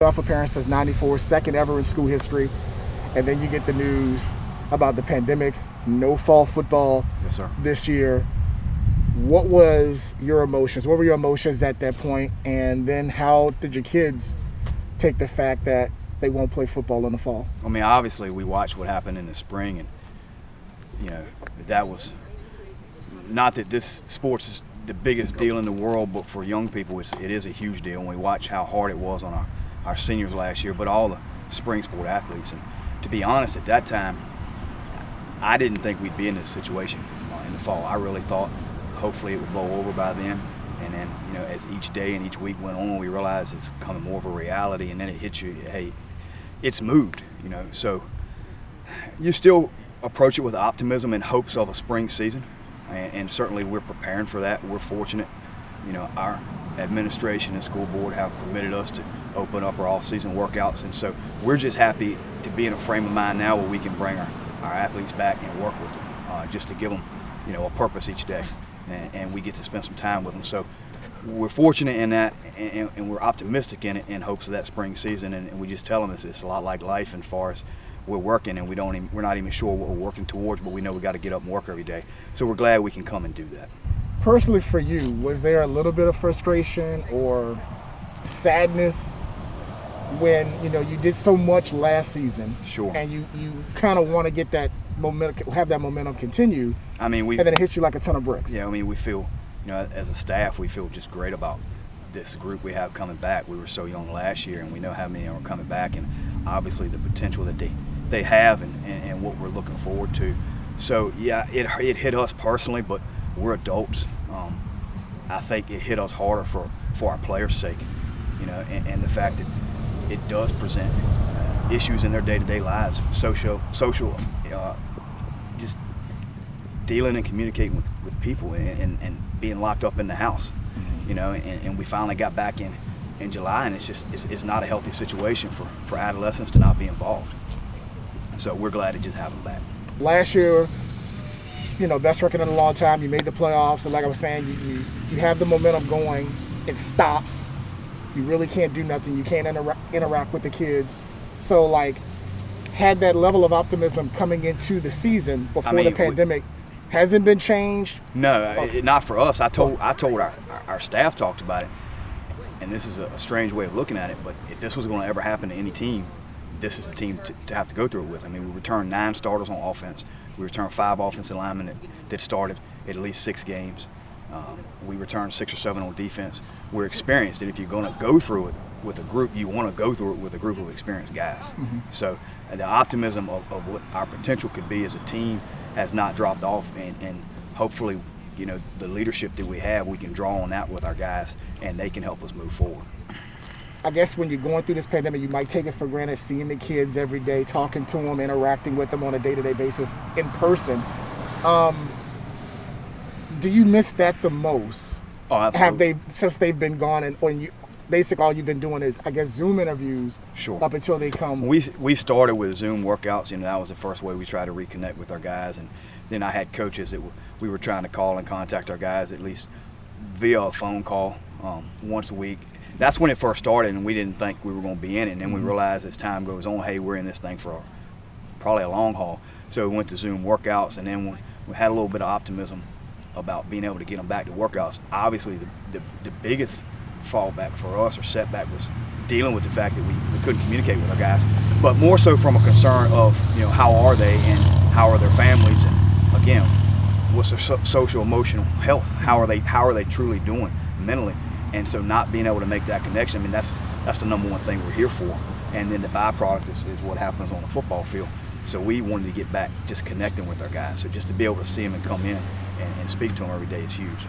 Off appearance since '94, second ever in school history, and then you get the news about the pandemic, no fall football Yes, sir. this year. What was your emotions? What were your emotions at that point? And then how did your kids take the fact that they won't play football in the fall? I mean, obviously, we watched what happened in the spring, and that was not that this sports is the biggest deal in the world, but for young people, it is a huge deal. And we watch how hard it was on our seniors last year, but all the spring sport athletes. And to be honest, at that time, I didn't think we'd be in this situation in the fall. I really thought hopefully it would blow over by then. And then, as each day and each week went on, we realized it's becoming more of a reality. And then it hits you, hey, it's moved, So you still approach it with optimism and hopes of a spring season. And certainly we're preparing for that. We're fortunate. Our administration and school board have permitted us to open up our off-season workouts. And so we're just happy to be in a frame of mind now where we can bring our athletes back and work with them just to give them, a purpose each day. And we get to spend some time with them. So we're fortunate in that, and we're optimistic in it in hopes of that spring season. And we just tell them it's a lot like life as far as we're working, and we're not even sure what we're working towards, but we know we got to get up and work every day. So we're glad we can come and do that. Personally for you, was there a little bit of frustration or sadness when you did so much last season? Sure. And you kind of want to get that momentum, have that momentum continue. I mean, and then it hits you like a ton of bricks. Yeah, I mean, we feel, as a staff, we feel just great about this group we have coming back. We were so young last year, and we know how many are coming back, and obviously the potential that they have and what we're looking forward to. So yeah, it hit us personally, but we're adults. I think it hit us harder for our players' sake, and the fact that it does present issues in their day-to-day lives, social, just dealing and communicating with people and being locked up in the house, and we finally got back in July, and it's not a healthy situation for adolescents to not be involved. So we're glad to just have them back. Last year, best record in a long time. You made the playoffs, and like I was saying, you have the momentum going. It stops. You really can't do nothing. You can't interact with the kids. So, had that level of optimism coming into the season before the pandemic hasn't been changed? No, not for us. I told our staff talked about it, and this is a strange way of looking at it, but if this was going to ever happen to any team, this is the team to have to go through it with. I mean, we returned 9 starters on offense. We returned 5 offensive linemen that started at least 6 games. We returned 6 or 7 on defense. We're experienced, and if you're going to go through it with a group, you want to go through it with a group of experienced guys. Mm-hmm. So the optimism of what our potential could be as a team has not dropped off, and hopefully, the leadership that we have, we can draw on that with our guys, and they can help us move forward. I guess when you're going through this pandemic, you might take it for granted seeing the kids every day, talking to them, interacting with them on a day-to-day basis in person. Do you miss that the most? Oh, absolutely. Since they've been gone, and basically all you've been doing is, I guess, Zoom interviews. Sure. Up until they come. We started with Zoom workouts, that was the first way we tried to reconnect with our guys, and then I had coaches that we were trying to call and contact our guys at least via a phone call once a week. That's when it first started, and we didn't think we were going to be in it. And then we realized as time goes on, hey, we're in this thing for probably a long haul. So we went to Zoom workouts, and then we had a little bit of optimism about being able to get them back to workouts. Obviously, the biggest fallback for us or setback was dealing with the fact that we couldn't communicate with our guys, but more so from a concern of, how are they and how are their families, and again, what's their social emotional health? How are they truly doing mentally? And so not being able to make that connection, I mean, that's the number one thing we're here for. And then the byproduct is what happens on the football field. So we wanted to get back just connecting with our guys. So just to be able to see them and come in and speak to them every day is huge.